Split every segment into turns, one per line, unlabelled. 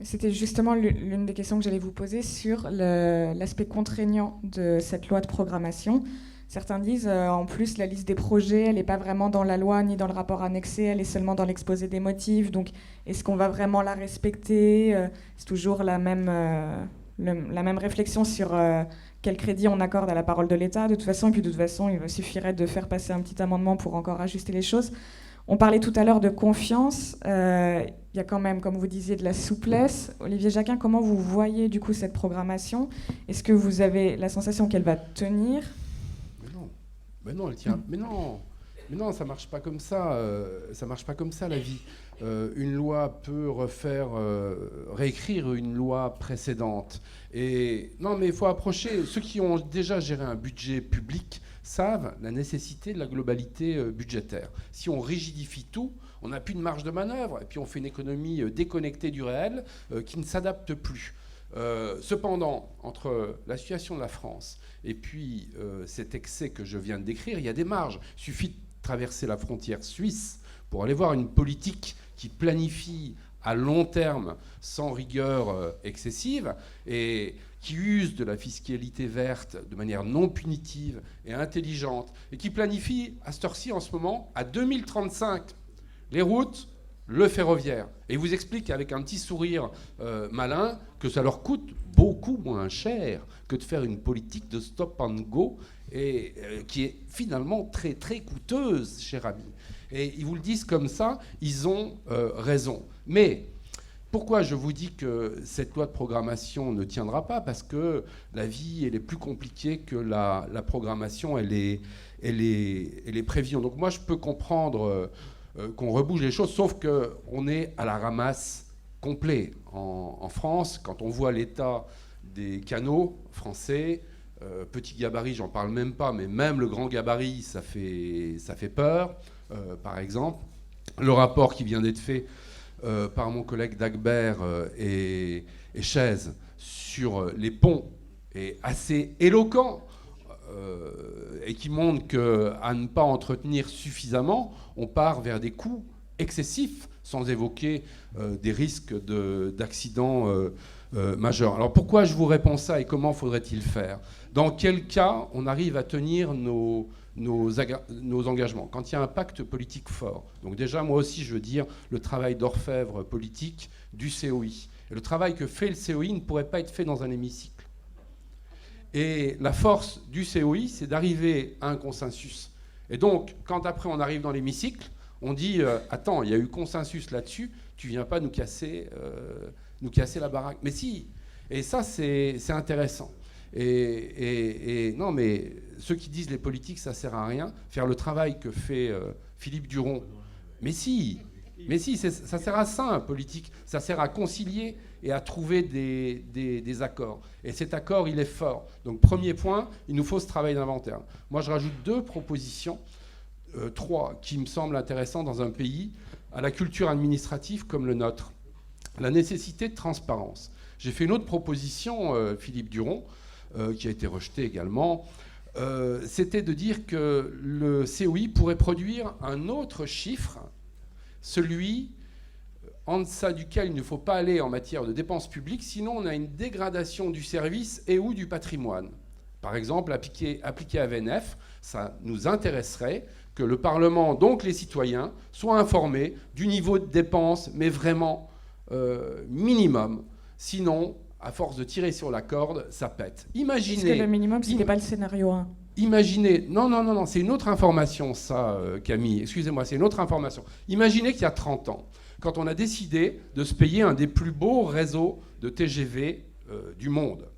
C'était justement l'une des questions que j'allais vous poser sur l'aspect contraignant de cette loi de programmation. Certains disent, en plus, la liste des projets, elle n'est pas vraiment dans la loi ni dans le rapport annexé, elle est seulement dans l'exposé des motifs. Donc, est-ce qu'on va vraiment la respecter? C'est toujours la même réflexion sur quel crédit on accorde à la parole de l'État, de toute façon. Et puis, de toute façon, il suffirait de faire passer un petit amendement pour encore ajuster les choses. On parlait tout à l'heure de confiance. Il y a quand même, comme vous disiez, de la souplesse. Olivier Jacquin, comment vous voyez du coup cette programmation? Est-ce que vous avez la sensation qu'elle va tenir?
Mais non, elle tient. Mais non, ça marche pas comme ça. Ça marche pas comme ça la vie. Une loi peut réécrire une loi précédente. Et non, mais il faut approcher. Ceux qui ont déjà géré un budget public savent la nécessité de la globalité budgétaire. Si on rigidifie tout, on n'a plus de marge de manœuvre, et puis on fait une économie déconnectée du réel qui ne s'adapte plus. Cependant, entre la situation de la France et puis cet excès que je viens de décrire, il y a des marges. Il suffit de traverser la frontière suisse pour aller voir une politique qui planifie à long terme sans rigueur excessive et qui use de la fiscalité verte de manière non punitive et intelligente et qui planifie à cette heure-ci en ce moment à 2035 les routes, le ferroviaire. Et il vous explique avec un petit sourire malin que ça leur coûte beaucoup moins cher que de faire une politique de stop and go et qui est finalement très très coûteuse, cher ami. Et ils vous le disent comme ça, ils ont raison. Mais pourquoi je vous dis que cette loi de programmation ne tiendra pas? Parce que la vie, elle est plus compliquée que la programmation, elle est prévision. Donc moi, je peux comprendre qu'on rebouge les choses, sauf qu'on est à la ramasse complet en France. Quand on voit l'état des canaux français, petit gabarit, j'en parle même pas, mais même le grand gabarit, ça fait peur, par exemple. Le rapport qui vient d'être fait par mon collègue Dagbert et Chaise sur les ponts est assez éloquent et qui montre qu'à ne pas entretenir suffisamment, on part vers des coûts excessifs sans évoquer des risques d'accidents majeurs. Alors pourquoi je vous réponds ça et comment faudrait-il faire? Dans quel cas on arrive à tenir nos engagements? Quand il y a un pacte politique fort. Donc déjà, moi aussi, je veux dire le travail d'orfèvre politique du COI. Et le travail que fait le COI ne pourrait pas être fait dans un hémicycle. Et la force du COI, c'est d'arriver à un consensus. Et donc, quand après on arrive dans l'hémicycle, on dit attends, il y a eu consensus là-dessus, tu viens pas nous casser la baraque. Mais si. Et ça, c'est intéressant. Et non, mais ceux qui disent les politiques, ça sert à rien. Faire le travail que fait Philippe Duron. Mais si, ça sert à ça, un politique. Ça sert à concilier et à trouver des accords. Et cet accord, il est fort. Donc, premier point, il nous faut ce travail d'inventaire. Moi, je rajoute 2 propositions, 3, qui me semblent intéressantes dans un pays à la culture administrative comme le nôtre. La nécessité de transparence. J'ai fait une autre proposition, Philippe Duron, qui a été rejetée également. C'était de dire que le COI pourrait produire un autre chiffre, celui en deçà duquel il ne faut pas aller en matière de dépenses publiques, sinon on a une dégradation du service et ou du patrimoine. Par exemple, appliqué à VNF, ça nous intéresserait que le Parlement, donc les citoyens, soient informés du niveau de dépenses, mais vraiment minimum. Sinon, à force de tirer sur la corde, ça pète. Imaginez...
Est-ce que le minimum, c'était pas le scénario 1?
Imaginez... Non, c'est une autre information, ça, Camille. Excusez-moi, c'est une autre information. Imaginez qu'il y a 30 ans, quand on a décidé de se payer un des plus beaux réseaux de TGV du monde,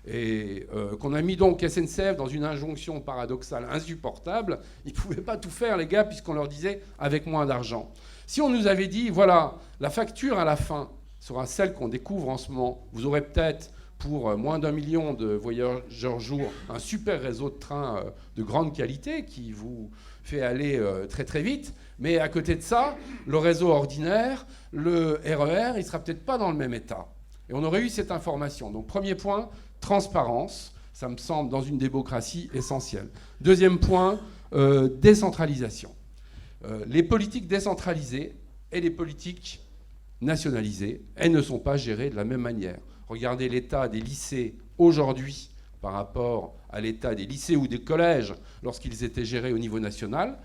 et qu'on a mis donc SNCF dans une injonction paradoxale insupportable, ils ne pouvaient pas tout faire, les gars, puisqu'on leur disait avec moins d'argent. Si on nous avait dit, voilà, la facture à la fin sera celle qu'on découvre en ce moment, vous aurez peut-être pour moins d'1 million de voyageurs jour un super réseau de trains de grande qualité qui vous fait aller très très vite, mais à côté de ça, le réseau ordinaire, le RER, il ne sera peut-être pas dans le même état. Et on aurait eu cette information. Donc premier point, transparence, ça me semble dans une démocratie essentielle. Deuxième point, décentralisation. Les politiques décentralisées et les politiques nationalisées, elles ne sont pas gérées de la même manière. Regardez l'état des lycées aujourd'hui par rapport à l'état des lycées ou des collèges lorsqu'ils étaient gérés au niveau national.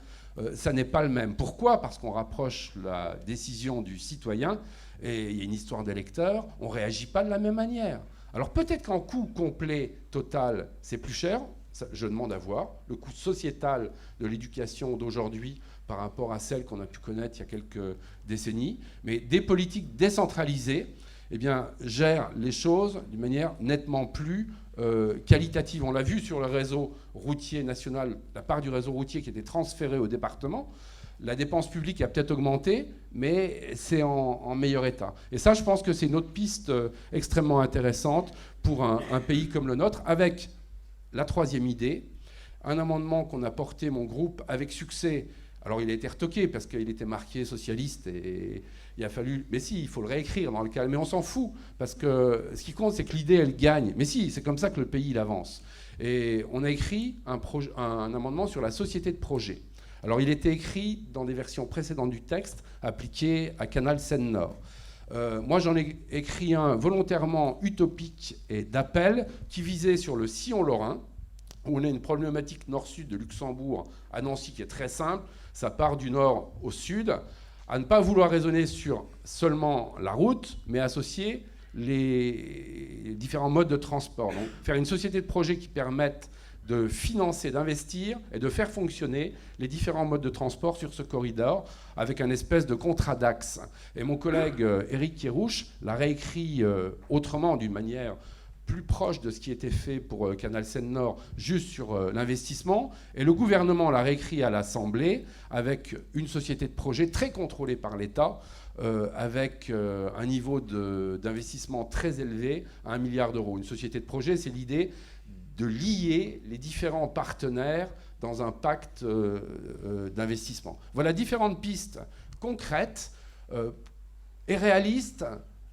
Ça n'est pas le même. Pourquoi ? Parce qu'on rapproche la décision du citoyen et il y a une histoire d'électeurs, on ne réagit pas de la même manière. Alors peut-être qu'en coût complet, total, c'est plus cher, ça, je demande à voir, le coût sociétal de l'éducation d'aujourd'hui par rapport à celle qu'on a pu connaître il y a quelques décennies, mais des politiques décentralisées eh bien, gèrent les choses d'une manière nettement plus qualitative. On l'a vu sur le réseau routier national, la part du réseau routier qui était transférée au département. La dépense publique a peut-être augmenté, mais c'est en meilleur état. Et ça, je pense que c'est une autre piste extrêmement intéressante pour un pays comme le nôtre, avec la troisième idée, un amendement qu'on a porté, mon groupe, avec succès. Alors, il a été retoqué parce qu'il était marqué socialiste et il a fallu... Mais si, il faut le réécrire dans le cas. Mais on s'en fout parce que ce qui compte, c'est que l'idée, elle gagne. Mais si, c'est comme ça que le pays, il avance. Et on a écrit un amendement sur la société de projet. Alors, il était écrit dans des versions précédentes du texte, appliqué à Canal Seine-Nord. Moi, j'en ai écrit un volontairement utopique et d'appel qui visait sur le sillon lorrain, où on a une problématique nord-sud de Luxembourg à Nancy qui est très simple. Ça part du nord au sud, à ne pas vouloir raisonner sur seulement la route, mais associer les différents modes de transport. Donc, faire une société de projet qui permette de financer, d'investir et de faire fonctionner les différents modes de transport sur ce corridor avec un espèce de contrat d'axe. Et mon collègue Éric Kérouche l'a réécrit autrement, d'une manière plus proche de ce qui était fait pour Canal Seine-Nord, juste sur l'investissement. Et le gouvernement l'a réécrit à l'Assemblée avec une société de projet très contrôlée par l'État, avec un niveau d'investissement très élevé à 1 milliard d'euros. Une société de projet, c'est l'idée de lier les différents partenaires dans un pacte d'investissement. Voilà différentes pistes concrètes et réalistes.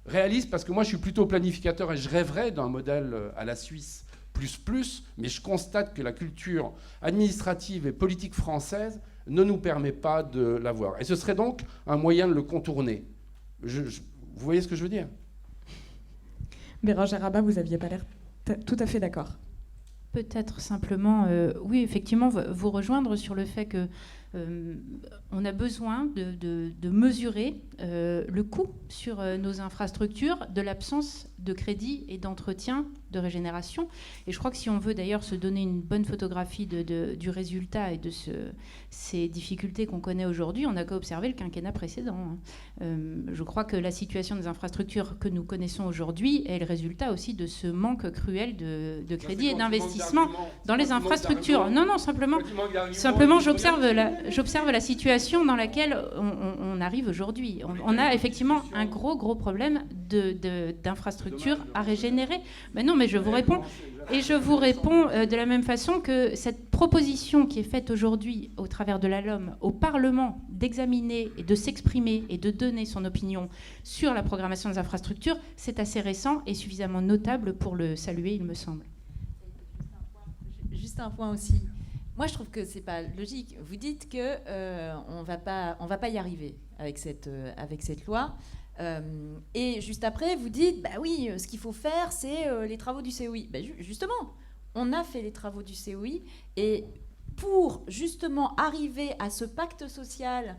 Réaliste parce que moi je suis plutôt planificateur et je rêverais d'un modèle à la Suisse plus, mais je constate que la culture administrative et politique française ne nous permet pas de l'avoir. Et ce serait donc un moyen de le contourner. Vous voyez ce que je veux dire ?
Bérangère Abba, vous n'aviez pas l'air tout à fait d'accord.
Peut-être simplement, oui, effectivement, vous rejoindre sur le fait que on a besoin de mesurer le coût sur nos infrastructures de l'absence de crédit et d'entretien, de régénération. Et je crois que si on veut d'ailleurs se donner une bonne photographie du résultat et de ces difficultés qu'on connaît aujourd'hui, on n'a qu'à observer le quinquennat précédent. Je crois que la situation des infrastructures que nous connaissons aujourd'hui est le résultat aussi de ce manque cruel de crédit et d'investissement dans les infrastructures. Non, simplement j'observe la situation dans laquelle on arrive aujourd'hui. On a effectivement un gros problème d'infrastructures à régénérer. Mais non, mais je vous réponds. Et je vous réponds de la même façon que cette proposition qui est faite aujourd'hui au travers de la LOM au Parlement d'examiner et de s'exprimer et de donner son opinion sur la programmation des infrastructures, c'est assez récent et suffisamment notable pour le saluer, il me semble.
Juste un point aussi. Moi, je trouve que c'est pas logique. Vous dites que on va pas y arriver avec cette loi. Et juste après, vous dites, bah oui, ce qu'il faut faire, c'est les travaux du COI. Bah, justement, on a fait les travaux du COI, et pour justement arriver à ce pacte social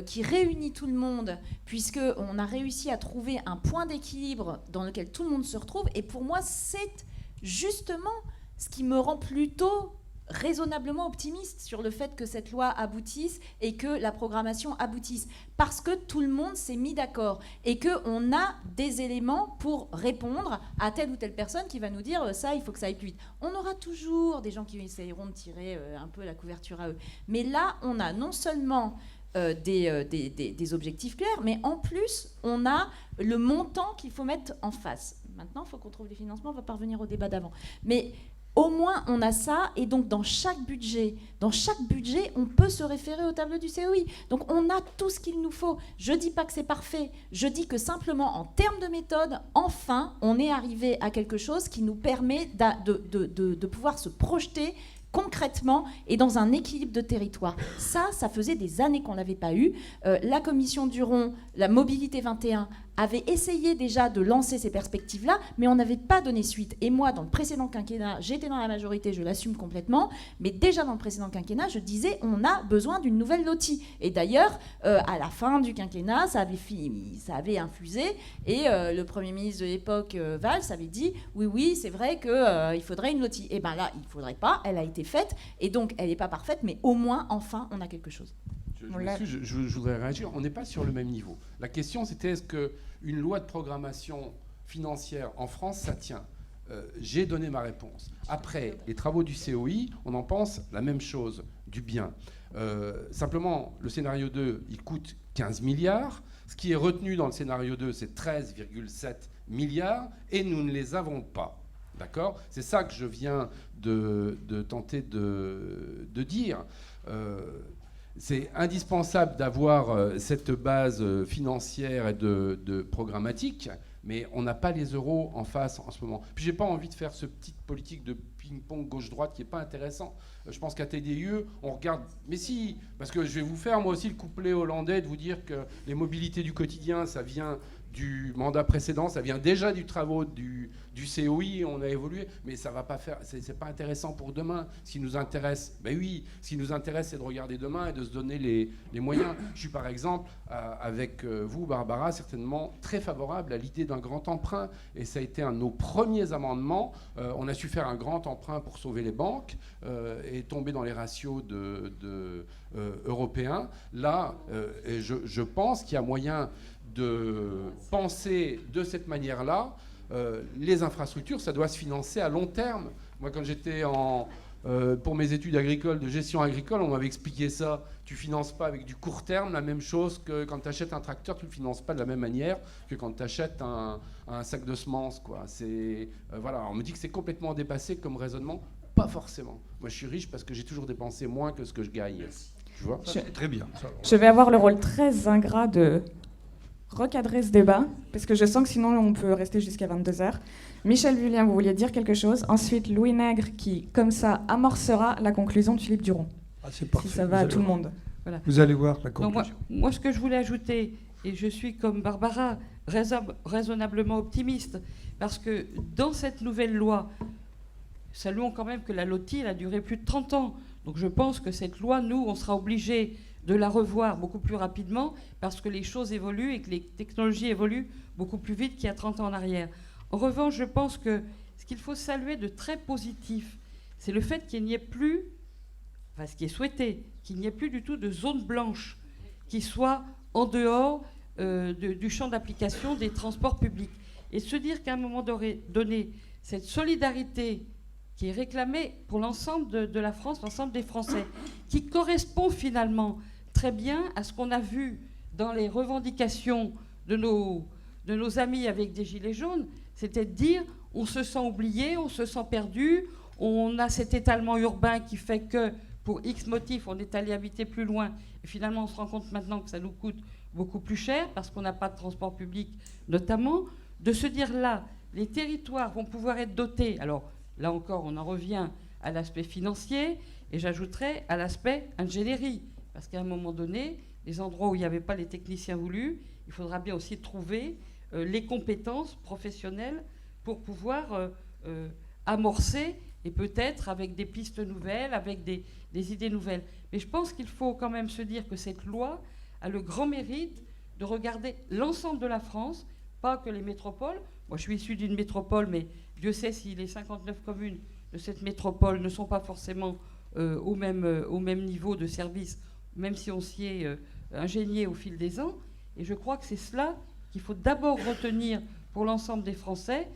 qui réunit tout le monde, puisqu'on a réussi à trouver un point d'équilibre dans lequel tout le monde se retrouve, et pour moi, c'est justement ce qui me rend plutôt raisonnablement optimiste sur le fait que cette loi aboutisse et que la programmation aboutisse, parce que tout le monde s'est mis d'accord et qu'on a des éléments pour répondre à telle ou telle personne qui va nous dire ça, il faut que ça aille plus vite. On aura toujours des gens qui essayeront de tirer un peu la couverture à eux, mais là on a non seulement des objectifs clairs, mais en plus on a le montant qu'il faut mettre en face. Maintenant il faut qu'on trouve les financements, on va pas revenir au débat d'avant, mais au moins, on a ça, et donc dans chaque budget, on peut se référer au tableau du COI. Donc on a tout ce qu'il nous faut. Je ne dis pas que c'est parfait, je dis que simplement, en termes de méthode, enfin, on est arrivé à quelque chose qui nous permet de pouvoir se projeter concrètement et dans un équilibre de territoire. Ça faisait des années qu'on ne l'avait pas eu. La commission Duron, la Mobilité 21, avait essayé déjà de lancer ces perspectives-là, mais on n'avait pas donné suite. Et moi, dans le précédent quinquennat, j'étais dans la majorité, je l'assume complètement, mais déjà dans le précédent quinquennat, je disais on a besoin d'une nouvelle LOTI. Et d'ailleurs, à la fin du quinquennat, ça avait infusé, et le Premier ministre de l'époque, Valls, avait dit oui, c'est vrai qu'il faudrait une LOTI. Et bien là, il ne faudrait pas, elle a été faite, et donc elle n'est pas parfaite, mais au moins, enfin, on a quelque chose.
Je voudrais réagir. On n'est pas sur le même niveau. La question, c'était est-ce qu'une loi de programmation financière en France, ça tient ? J'ai donné ma réponse. Après les travaux du COI, on en pense la même chose, du bien. Simplement, le scénario 2, il coûte 15 milliards. Ce qui est retenu dans le scénario 2, c'est 13,7 milliards, et nous ne les avons pas. D'accord ? C'est ça que je viens de tenter de dire. C'est indispensable d'avoir cette base financière et de programmatique, mais on n'a pas les euros en face en ce moment. Puis j'ai pas envie de faire ce petite politique de ping-pong gauche-droite qui n'est pas intéressant. Je pense qu'à TDIE, on regarde... Mais si, parce que je vais vous faire moi aussi le couplet hollandais de vous dire que les mobilités du quotidien, ça vient du mandat précédent, ça vient déjà du travaux du COI, on a évolué, mais ça va pas faire, c'est pas intéressant pour demain. Ce qui nous intéresse, ben oui, ce qui nous intéresse, c'est de regarder demain et de se donner les moyens. Je suis par exemple, avec vous, Barbara, certainement très favorable à l'idée d'un grand emprunt, et ça a été un de nos premiers amendements. On a su faire un grand emprunt pour sauver les banques et tomber dans les ratios européens. Là, je pense qu'il y a moyen de penser de cette manière-là. Les infrastructures, ça doit se financer à long terme. Moi, quand j'étais pour mes études agricoles, de gestion agricole, on m'avait expliqué ça. Tu ne finances pas avec du court terme la même chose que quand tu achètes un tracteur, tu ne le finances pas de la même manière que quand tu achètes un sac de semences, quoi. Voilà. On me dit que c'est complètement dépassé comme raisonnement. Pas forcément. Moi, je suis riche parce que j'ai toujours dépensé moins que ce que je gagne. Tu vois ?
Très bien.
Je vais avoir le rôle très ingrat de recadrer ce débat, parce que je sens que sinon on peut rester jusqu'à 22h. Michel Vullien, vous vouliez dire quelque chose. Ensuite, Louis Nègre, qui, comme ça, amorcera la conclusion de Philippe Duron.
Ah, c'est parfait.
Si ça va à tout le monde.
Voilà.
Vous allez voir la conclusion.
Moi, ce que je voulais ajouter, et je suis comme Barbara, raisonnablement optimiste, parce que dans cette nouvelle loi, saluons quand même que la LOTI, elle a duré plus de 30 ans. Donc je pense que cette loi, nous, on sera obligés de la revoir beaucoup plus rapidement parce que les choses évoluent et que les technologies évoluent beaucoup plus vite qu'il y a 30 ans en arrière. En revanche, je pense que ce qu'il faut saluer de très positif, c'est le fait qu'il n'y ait plus, enfin ce qui est souhaité, qu'il n'y ait plus du tout de zone blanche qui soit en dehors du champ d'application des transports publics. Et se dire qu'à un moment donné, cette solidarité qui est réclamée pour l'ensemble de la France, l'ensemble des Français, qui correspond finalement très bien à ce qu'on a vu dans les revendications de nos amis avec des gilets jaunes, c'était de dire on se sent oublié, on se sent perdu, on a cet étalement urbain qui fait que pour X motifs, on est allé habiter plus loin, et finalement on se rend compte maintenant que ça nous coûte beaucoup plus cher parce qu'on n'a pas de transport public notamment, de se dire là, les territoires vont pouvoir être dotés, alors là encore on en revient à l'aspect financier, et j'ajouterais à l'aspect ingénierie. Parce qu'à un moment donné, les endroits où il n'y avait pas les techniciens voulus, il faudra bien aussi trouver les compétences professionnelles pour pouvoir amorcer, et peut-être avec des pistes nouvelles, avec des idées nouvelles. Mais je pense qu'il faut quand même se dire que cette loi a le grand mérite de regarder l'ensemble de la France, pas que les métropoles. Moi, je suis issu d'une métropole, mais Dieu sait si les 59 communes de cette métropole ne sont pas forcément au même niveau de service, même si on s'y est ingénié au fil des ans. Et je crois que c'est cela qu'il faut d'abord retenir pour l'ensemble des Français.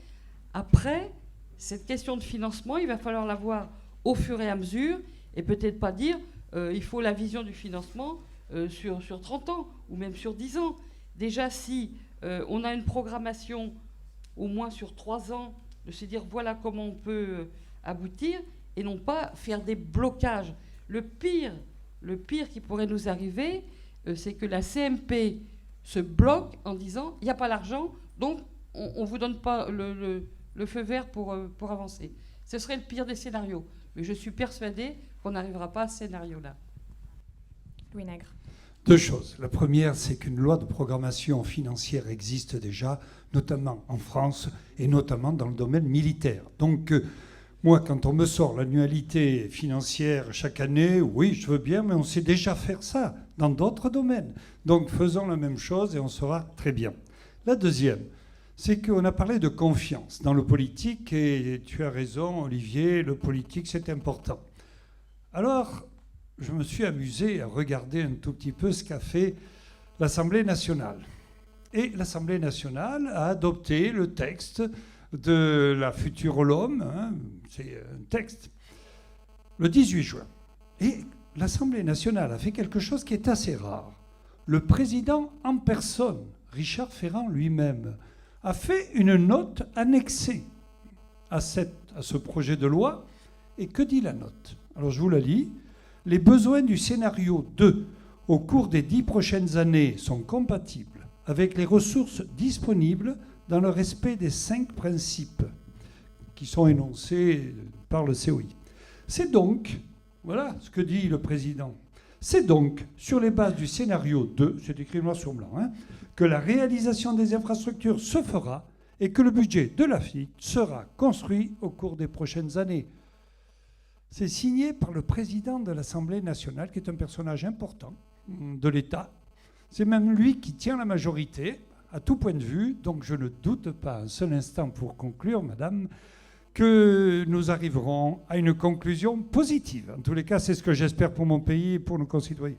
Après, cette question de financement, il va falloir la voir au fur et à mesure, et peut-être pas dire il faut la vision du financement sur 30 ans, ou même sur 10 ans. Déjà, si on a une programmation au moins sur 3 ans, de se dire voilà comment on peut aboutir, et non pas faire des blocages. Le pire qui pourrait nous arriver, c'est que la CMP se bloque en disant il n'y a pas l'argent, donc on ne vous donne pas le feu vert pour avancer. Ce serait le pire des scénarios. Mais je suis persuadée qu'on n'arrivera pas à ce scénario-là.
Louis Nègre.
Deux choses. La première, c'est qu'une loi de programmation financière existe déjà, notamment en France et notamment dans le domaine militaire. Donc, moi, quand on me sort l'annualité financière chaque année, oui, je veux bien, mais on sait déjà faire ça dans d'autres domaines. Donc, faisons la même chose et on sera très bien. La deuxième, c'est qu'on a parlé de confiance dans le politique, et tu as raison, Olivier, le politique, c'est important. Alors, je me suis amusé à regarder un tout petit peu ce qu'a fait l'Assemblée nationale. Et l'Assemblée nationale a adopté le texte de la future LOM, hein, c'est un texte, le 18 juin. Et l'Assemblée nationale a fait quelque chose qui est assez rare. Le président en personne, Richard Ferrand lui-même, a fait une note annexée à ce projet de loi. Et que dit la note? Alors je vous la lis. Les besoins du scénario 2 au cours des 10 prochaines années sont compatibles avec les ressources disponibles dans le respect des 5 principes qui sont énoncés par le COI. C'est donc, voilà ce que dit le président, c'est donc sur les bases du scénario 2, c'est écrit noir sur blanc, hein, que la réalisation des infrastructures se fera et que le budget de l'AFIT sera construit au cours des prochaines années. C'est signé par le président de l'Assemblée nationale, qui est un personnage important de l'État. C'est même lui qui tient la majorité, à tout point de vue. Donc je ne doute pas un seul instant, pour conclure, madame, que nous arriverons à une conclusion positive. En tous les cas, c'est ce que j'espère pour mon pays et pour nos concitoyens.